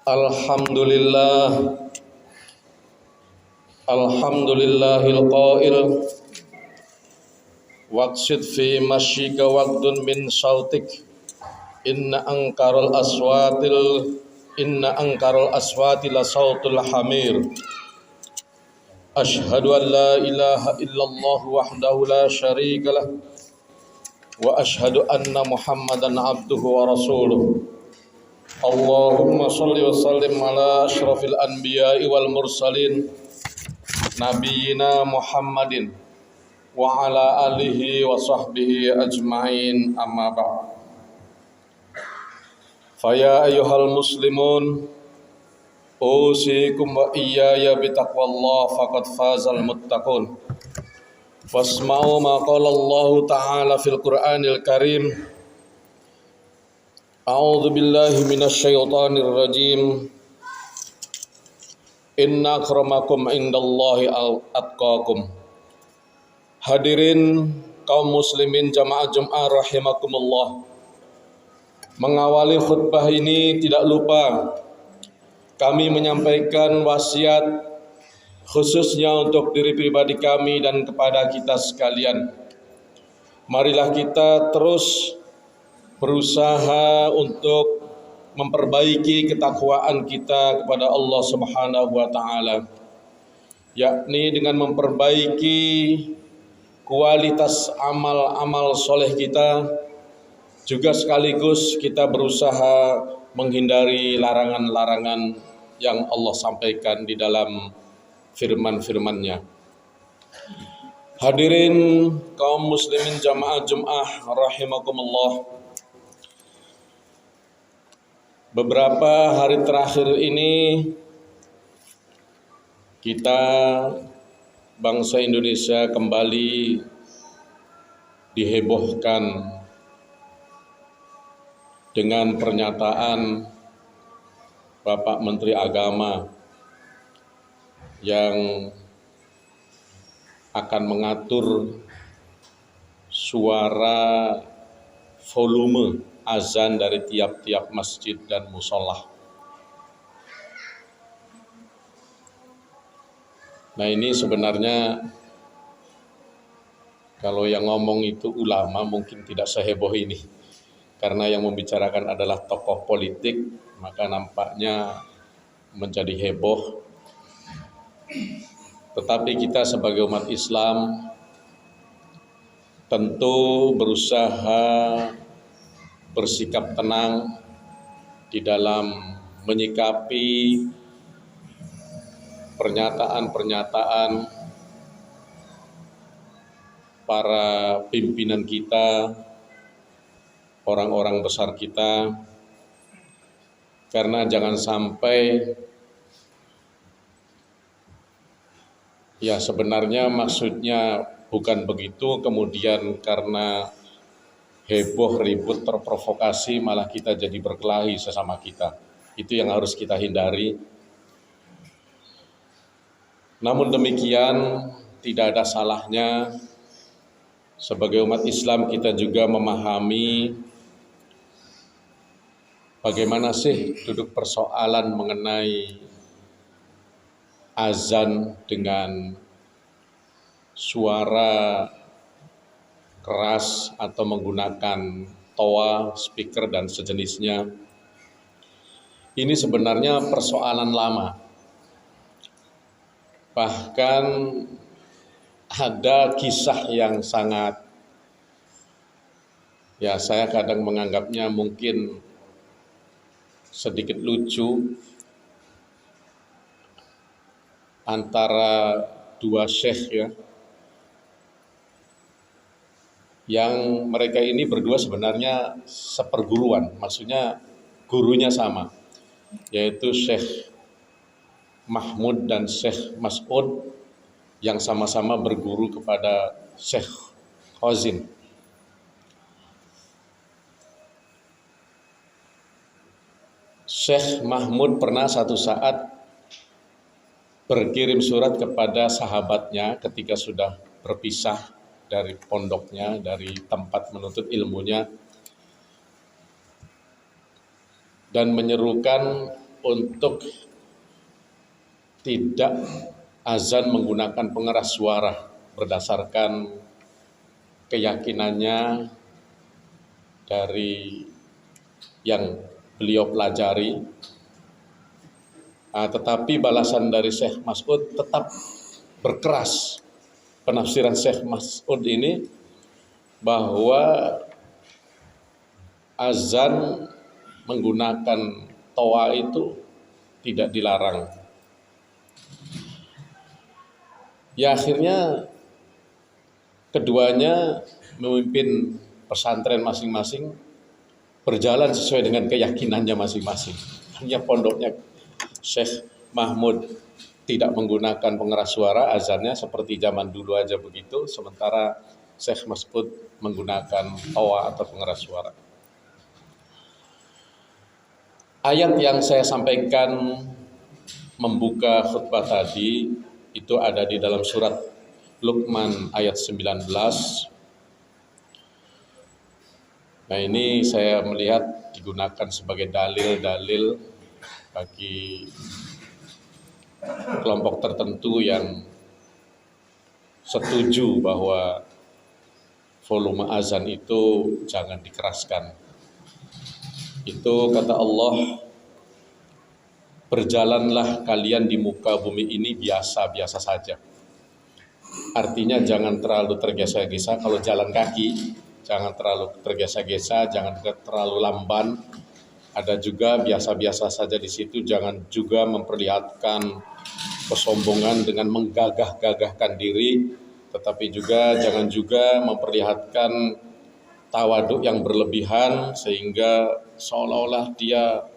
Alhamdulillah, alhamdulillahil qail waqsid fi masyika waqdun min sautik inna angkaral aswati la sautul hamir. Ashhadu an la ilaha illallah wahdahu la syarika lah wa ashhadu anna muhammadan abduhu wa rasuluh. Allahumma salli wa sallim ala ashrafil anbiya'i wal mursalin nabiyina Muhammadin wa ala alihi wa sahbihi ajma'in, amma ba'd. Faya ayyuhal muslimun, usikum wa iyaya bitaqwallah faqad fazal muttaqun. Wasma'u ma qala Allah ta'ala fil Qur'anil Karim. A'udzu billahi minasy syaithanir rajim. Inna akramakum indallahi atqakum. Hadirin kaum muslimin jamaah Jumat rahimakumullah. Mengawali khutbah ini tidak lupa kami menyampaikan wasiat khususnya untuk diri pribadi kami dan kepada kita sekalian. Marilah kita terus berusaha untuk memperbaiki ketakwaan kita kepada Allah Subhanahu wa taala, yakni dengan memperbaiki kualitas amal-amal soleh kita, juga sekaligus kita berusaha menghindari larangan-larangan yang Allah sampaikan di dalam firman-firman-Nya. Hadirin kaum muslimin jamaah Jumat rahimakumullah. Beberapa hari terakhir ini kita bangsa Indonesia kembali dihebohkan dengan pernyataan Bapak Menteri Agama yang akan mengatur suara volume azan dari tiap-tiap masjid dan musola. Nah, ini sebenarnya kalau yang ngomong itu ulama mungkin tidak seheboh ini, karena yang membicarakan adalah tokoh politik, maka nampaknya menjadi heboh. Tetapi kita sebagai umat Islam tentu berusaha bersikap tenang di dalam menyikapi pernyataan-pernyataan para pimpinan kita, orang-orang besar kita, karena jangan sampai ya sebenarnya maksudnya bukan begitu, kemudian karena heboh, ribut, terprovokasi, malah kita jadi berkelahi sesama kita. Itu yang harus kita hindari. Namun demikian, tidak ada salahnya sebagai umat Islam kita juga memahami bagaimana sih duduk persoalan mengenai azan dengan suara keras atau menggunakan toa, speaker dan sejenisnya. Ini sebenarnya persoalan lama. Bahkan ada kisah yang sangat, ya saya kadang menganggapnya mungkin sedikit lucu, antara dua syekh ya, yang mereka ini berdua sebenarnya seperguruan, maksudnya gurunya sama, yaitu Syekh Mahmud dan Syekh Mas'ud, yang sama-sama berguru kepada Syekh Khazin. Syekh Mahmud pernah satu saat berkirim surat kepada sahabatnya ketika sudah berpisah dari pondoknya, dari tempat menuntut ilmunya, dan menyerukan untuk tidak azan menggunakan pengeras suara berdasarkan keyakinannya dari yang beliau pelajari. Tetapi balasan dari Syekh Mas'ud tetap berkeras. Penafsiran Syekh Mas'ud ini bahwa azan menggunakan toa itu tidak dilarang. Ya akhirnya keduanya memimpin pesantren masing-masing berjalan sesuai dengan keyakinannya masing-masing. Hanya pondoknya Syekh Mahmud tidak menggunakan pengeras suara azannya seperti zaman dulu aja begitu, sementara Syekh Mas'ud menggunakan toa atau pengeras suara. Ayat yang saya sampaikan membuka khutbah tadi itu ada di dalam surat Luqman ayat 19. Nah ini saya melihat digunakan sebagai dalil-dalil bagi kelompok tertentu yang setuju bahwa volume azan itu jangan dikeraskan. Itu kata Allah, berjalanlah kalian di muka bumi ini biasa-biasa saja. Artinya jangan terlalu tergesa-gesa kalau jalan kaki, jangan terlalu tergesa-gesa, jangan terlalu lamban. Ada juga biasa-biasa saja di situ, jangan juga memperlihatkan kesombongan dengan menggagah-gagahkan diri, tetapi juga jangan juga memperlihatkan tawaduk yang berlebihan sehingga seolah-olah dia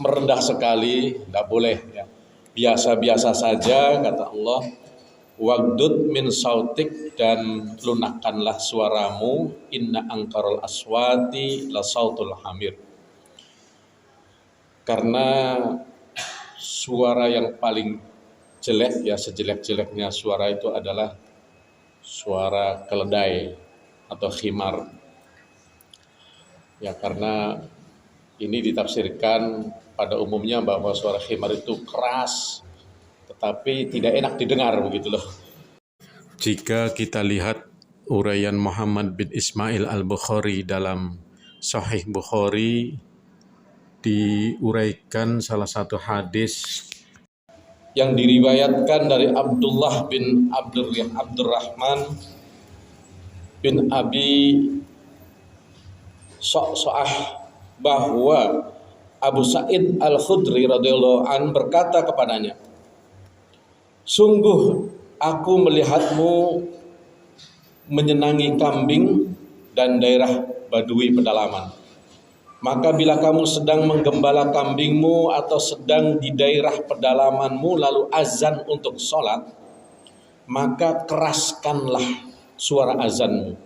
merendah sekali. Tidak boleh ya. Biasa-biasa saja kata Allah. Wagdud min sautik, dan lunakkanlah suaramu, inna angkarul aswati la sautul hamir. Karena suara yang paling jelek ya, sejelek-jeleknya suara itu adalah suara keledai atau khimar. Ya karena ini ditafsirkan pada umumnya bahwa suara khimar itu keras tetapi tidak enak didengar begitu loh. Jika kita lihat uraian Muhammad bin Ismail al-Bukhari dalam Sahih Bukhari, diuraikan salah satu hadis yang diriwayatkan dari Abdullah bin Abdurrahman bin Abi Sa'sa'ah bahwa Abu Sa'id al-Khudri radhiyallahu an berkata kepadanya, sungguh aku melihatmu menyenangi kambing dan daerah Badui pedalaman. Maka bila kamu sedang menggembala kambingmu atau sedang di daerah pedalamanmu lalu azan untuk sholat, maka keraskanlah suara azanmu.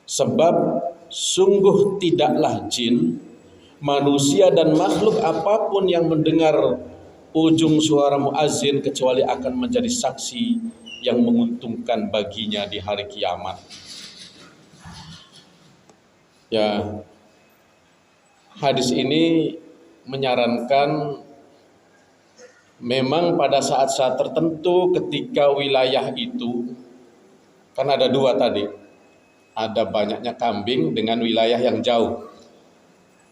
Sebab sungguh tidaklah jin, manusia dan makhluk apapun yang mendengar ujung suara muazzin kecuali akan menjadi saksi yang menguntungkan baginya di hari kiamat. Ya, hadis ini menyarankan memang pada saat-saat tertentu ketika wilayah itu, kan ada dua tadi, ada banyaknya kambing dengan wilayah yang jauh.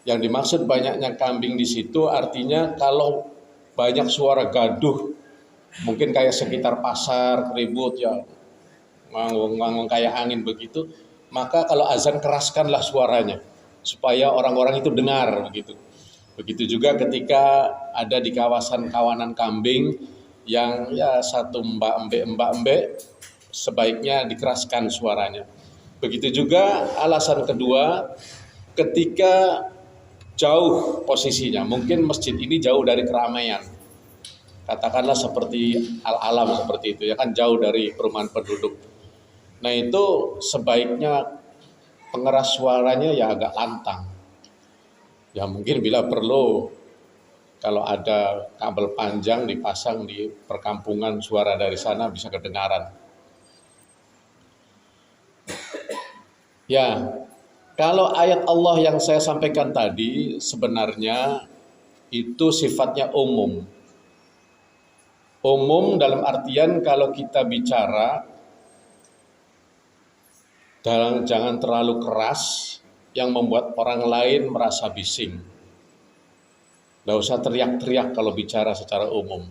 Yang dimaksud banyaknya kambing di situ artinya kalau banyak suara gaduh, mungkin kayak sekitar pasar ribut ya, ngomong kayak angin begitu, maka kalau azan keraskanlah suaranya supaya orang-orang itu dengar begitu. Begitu juga ketika ada di kawasan kawanan kambing yang ya satu mbak-embek sebaiknya dikeraskan suaranya. Begitu juga alasan kedua, ketika jauh posisinya, mungkin masjid ini jauh dari keramaian, katakanlah seperti al-alam seperti itu ya kan, jauh dari perumahan penduduk. Nah itu sebaiknya pengeras suaranya ya agak lantang. Ya mungkin bila perlu kalau ada kabel panjang dipasang di perkampungan, suara dari sana bisa kedengaran. Ya, kalau ayat Allah yang saya sampaikan tadi sebenarnya itu sifatnya umum. Umum dalam artian kalau kita bicara jangan terlalu keras yang membuat orang lain merasa bising. Nggak usah teriak-teriak kalau bicara secara umum.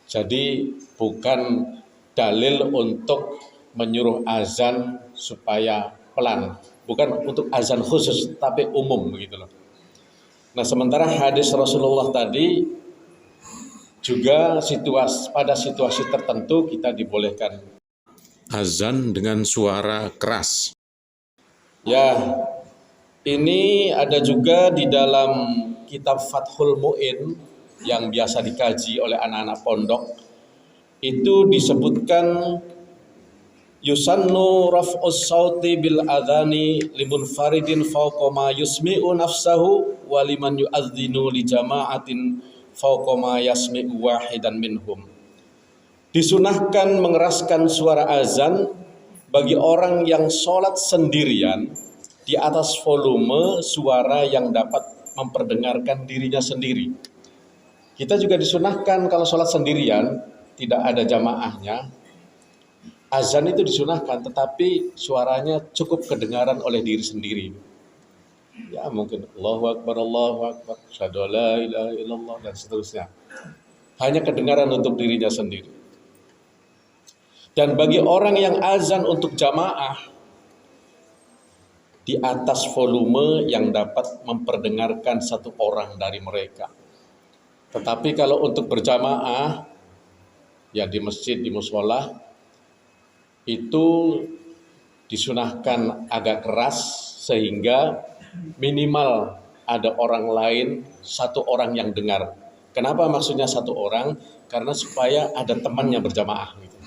Jadi bukan dalil untuk menyuruh azan supaya pelan. Bukan untuk azan khusus, tapi umum begitu loh. Nah, sementara hadis Rasulullah tadi juga pada situasi tertentu kita dibolehkan azan dengan suara keras. Ya, ini ada juga di dalam kitab Fathul Mu'in yang biasa dikaji oleh anak-anak pondok. Itu disebutkan yusannu raf'us sauti bil adhani limunfaridin fawqa ma yusmi'u nafsahu wa liman yu'adzinu li jama'atin fawqa ma yasmi'u wahidan minhum. Disunahkan mengeraskan suara azan bagi orang yang sholat sendirian di atas volume suara yang dapat memperdengarkan dirinya sendiri. Kita juga disunahkan kalau sholat sendirian, tidak ada jamaahnya, azan itu disunahkan, tetapi suaranya cukup kedengaran oleh diri sendiri. Ya mungkin Allahu Akbar, asyhadu alla ilaha illallah, dan seterusnya. Hanya kedengaran untuk dirinya sendiri. Dan bagi orang yang azan untuk jamaah, di atas volume yang dapat memperdengarkan satu orang dari mereka. Tetapi kalau untuk berjamaah, ya di masjid, di mushola, itu disunahkan agak keras sehingga minimal ada orang lain, satu orang yang dengar. Kenapa maksudnya satu orang? Karena supaya ada temannya berjamaah gitu.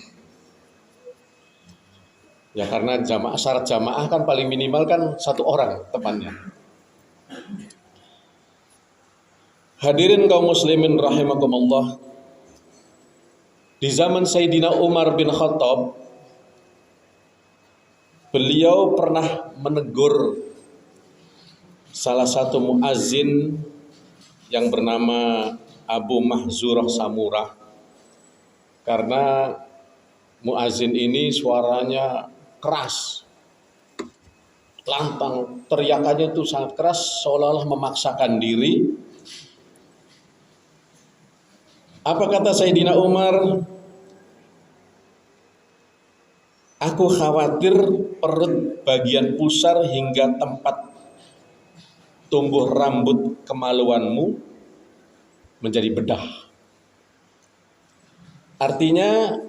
Ya karena syarat jamaah kan paling minimal kan satu orang temannya. Hadirin kaum muslimin rahimakumullah. Di zaman Sayyidina Umar bin Khattab, beliau pernah menegur salah satu muazzin yang bernama Abu Mahzurah Samurah, karena muazzin ini suaranya keras, lantang, teriakannya itu sangat keras, seolah-olah memaksakan diri. Apa kata Sayyidina Umar? Aku khawatir perut bagian pusar hingga tempat tumbuh rambut kemaluanmu menjadi bedah. Artinya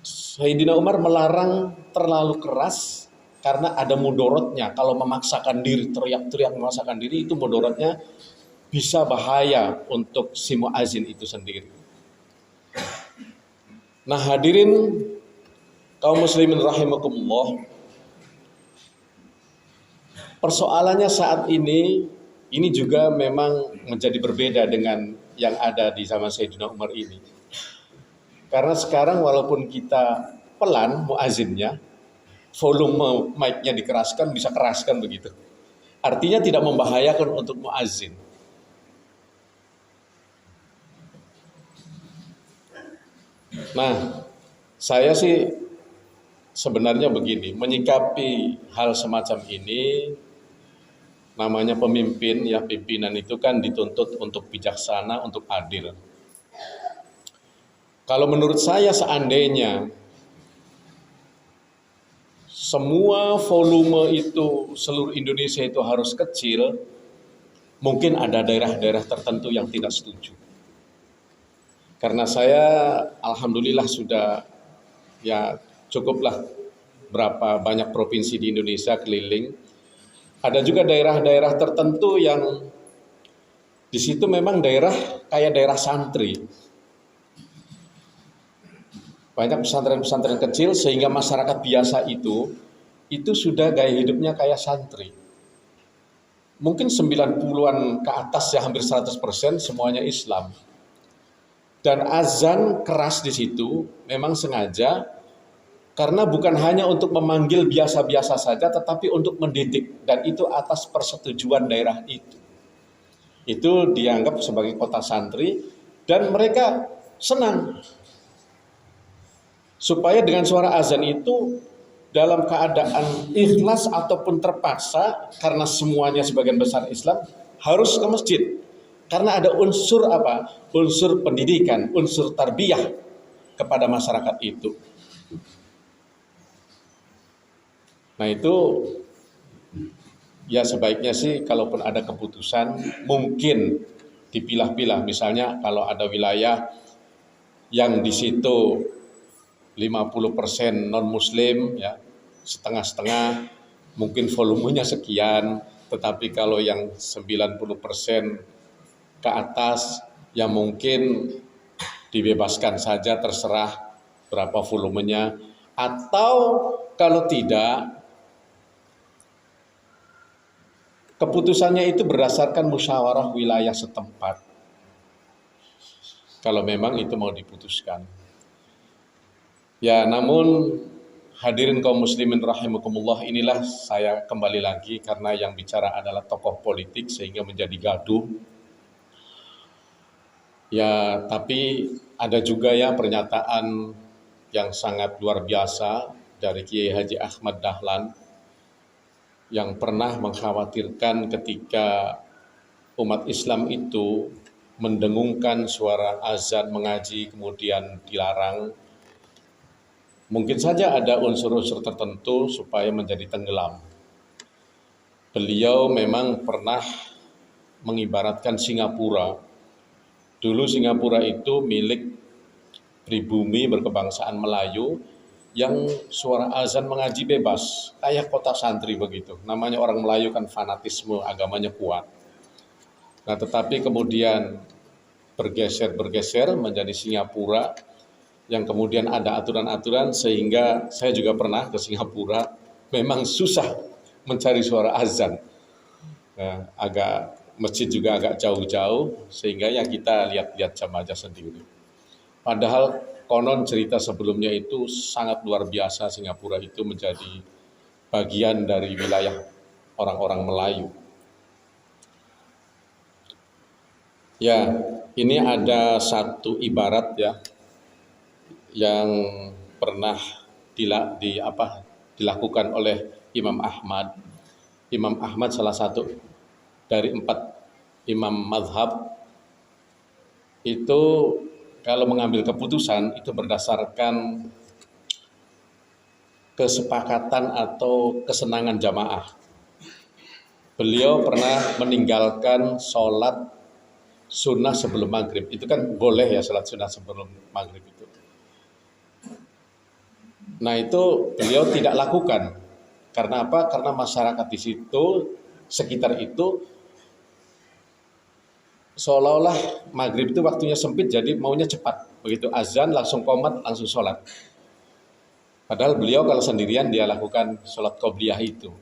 Sayyidina Umar melarang terlalu keras karena ada mudorotnya. Kalau memaksakan diri, teriak-teriak memaksakan diri, itu mudorotnya bisa bahaya untuk si muazin itu sendiri. Nah hadirin kaum muslimin rahimakumullah, persoalannya saat ini juga memang menjadi berbeda dengan yang ada di zaman Sayyidina Umar ini. Karena sekarang walaupun kita pelan muazinnya, volume mic-nya dikeraskan, bisa keraskan begitu. Artinya tidak membahayakan untuk muazin. Nah, saya sih sebenarnya begini, menyikapi hal semacam ini, namanya pemimpin, ya pimpinan itu kan dituntut untuk bijaksana, untuk adil. Kalau menurut saya seandainya semua volume itu seluruh Indonesia itu harus kecil, mungkin ada daerah-daerah tertentu yang tidak setuju. Karena saya alhamdulillah sudah ya cukuplah berapa banyak provinsi di Indonesia keliling. Ada juga daerah-daerah tertentu yang di situ memang daerah kayak daerah santri. Banyak pesantren-pesantren kecil sehingga masyarakat biasa itu sudah gaya hidupnya kayak santri. Mungkin 90-an ke atas ya, hampir 100% semuanya Islam. Dan azan keras di situ memang sengaja Karena bukan hanya untuk memanggil biasa-biasa saja, tetapi untuk mendidik, dan itu atas persetujuan daerah itu. Itu dianggap sebagai kota santri, dan mereka senang. Supaya dengan suara azan itu dalam keadaan ikhlas ataupun terpaksa, karena semuanya sebagian besar Islam, harus ke masjid. Karena ada unsur apa? Unsur pendidikan, unsur tarbiyah kepada masyarakat itu. Nah itu ya sebaiknya sih kalaupun ada keputusan mungkin dipilah-pilah. Misalnya kalau ada wilayah yang di situ 50% non muslim ya, setengah-setengah, mungkin volumenya sekian, tetapi kalau yang 90% ke atas ya mungkin dibebaskan saja, terserah berapa volumenya. Atau kalau tidak, keputusannya itu berdasarkan musyawarah wilayah setempat. Kalau memang itu mau diputuskan. Ya, namun hadirin kaum muslimin rahimakumullah, inilah saya kembali lagi karena yang bicara adalah tokoh politik sehingga menjadi gaduh. Ya, tapi ada juga ya pernyataan yang sangat luar biasa dari Kiai Haji Ahmad Dahlan yang pernah mengkhawatirkan ketika umat Islam itu mendengungkan suara azan mengaji kemudian dilarang. Mungkin saja ada unsur-unsur tertentu supaya menjadi tenggelam. Beliau memang pernah mengibaratkan Singapura. Dulu Singapura itu milik pribumi berkebangsaan Melayu yang suara azan mengaji bebas, kayak kota santri begitu. Namanya orang Melayu kan fanatisme, agamanya kuat. Nah tetapi kemudian bergeser menjadi Singapura, yang kemudian ada aturan-aturan sehingga saya juga pernah ke Singapura, memang susah mencari suara azan. Nah, masjid juga agak jauh-jauh sehingga ya kita lihat-lihat jam aja sendiri. Padahal konon cerita sebelumnya itu sangat luar biasa, Singapura itu menjadi bagian dari wilayah orang-orang Melayu. Ya, ini ada satu ibarat ya yang pernah dilakukan oleh Imam Ahmad. Imam Ahmad salah satu dari 4 imam mazhab itu kalau mengambil keputusan itu berdasarkan kesepakatan atau kesenangan jamaah. Beliau pernah meninggalkan sholat sunnah sebelum maghrib. Itu kan boleh ya sholat sunnah sebelum maghrib itu. Nah itu beliau tidak lakukan. Karena apa? Karena masyarakat di situ, sekitar itu, seolah-olah maghrib itu waktunya sempit, jadi maunya cepat. Begitu azan langsung qomat, langsung sholat. Padahal beliau kalau sendirian dia lakukan sholat qobliyah itu.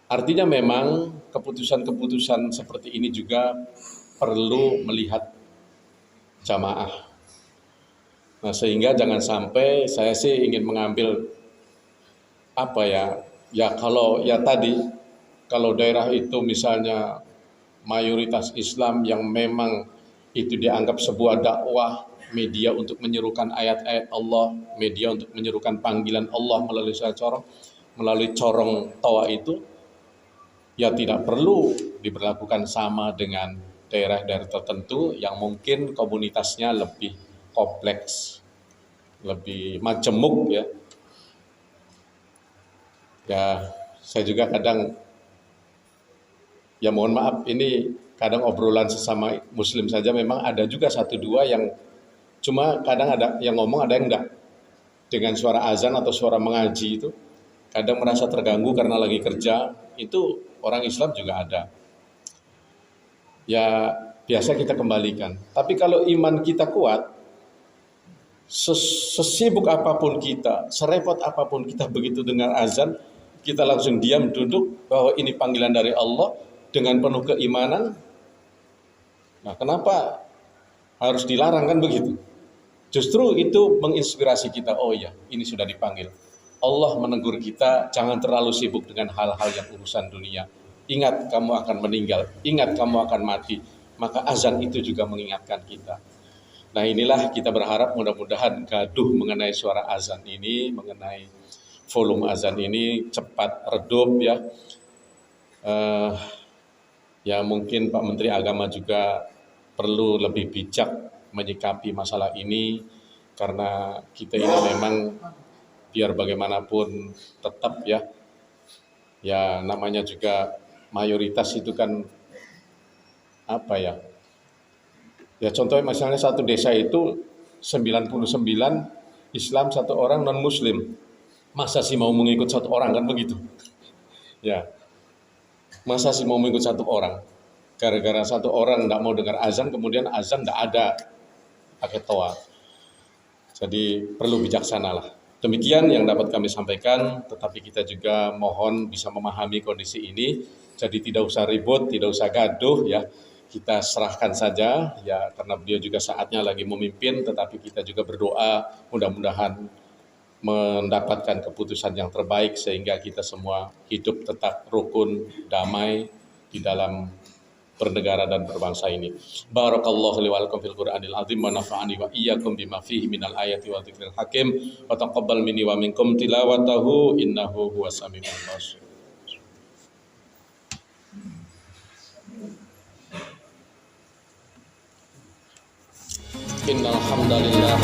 Artinya memang keputusan-keputusan seperti ini juga perlu melihat jamaah. Nah sehingga jangan sampai saya sih ingin mengambil kalau daerah itu misalnya mayoritas Islam yang memang itu dianggap sebuah dakwah, media untuk menyerukan ayat-ayat Allah, media untuk menyerukan panggilan Allah melalui corong tawa itu, ya tidak perlu diberlakukan sama dengan daerah-daerah tertentu yang mungkin komunitasnya lebih kompleks, lebih majemuk ya. Ya, saya juga kadang ya mohon maaf, ini kadang obrolan sesama muslim saja memang ada juga 1-2 yang cuma kadang ada yang ngomong, ada yang enggak. Dengan suara azan atau suara mengaji itu kadang merasa terganggu karena lagi kerja, itu orang Islam juga ada. Ya biasa kita kembalikan. Tapi kalau iman kita kuat, sesibuk apapun kita, serepot apapun kita, begitu dengar azan, kita langsung diam duduk bahwa ini panggilan dari Allah, dengan penuh keimanan. Nah, kenapa harus dilarang kan begitu? Justru itu menginspirasi kita, oh ya, ini sudah dipanggil. Allah menegur kita, jangan terlalu sibuk dengan hal-hal yang urusan dunia. Ingat kamu akan meninggal, ingat kamu akan mati. Maka azan itu juga mengingatkan kita. Nah inilah kita berharap mudah-mudahan gaduh mengenai suara azan ini, mengenai volume azan ini cepat redup ya. Ya mungkin Pak Menteri Agama juga perlu lebih bijak menyikapi masalah ini, karena kita ini memang biar bagaimanapun tetap ya namanya juga mayoritas itu kan apa ya contohnya misalnya satu desa itu 99 Islam, satu orang non Muslim, masa sih mau mengikut satu orang, kan begitu ya, masa sih mau mengikut satu orang gara-gara satu orang tidak mau dengar azan, kemudian azan tidak ada pakai toa. Jadi perlu bijaksana lah. Demikian yang dapat kami sampaikan, tetapi kita juga mohon bisa memahami kondisi ini. Jadi tidak usah ribut, tidak usah gaduh ya. Kita serahkan saja ya, karena beliau juga saatnya lagi memimpin, tetapi kita juga berdoa mudah-mudahan mendapatkan keputusan yang terbaik sehingga kita semua hidup tetap rukun, damai di dalam bernegara dan berbangsa ini. Barakallahu li wa lakum fil Qur'anil azim wa nafa'ani wa iyyakum bima fihi minal ayati wa dzikril hakim wa taqabbal minni wa minkum tilawatahu innahu huwas samiul basir. Innal hamdalillah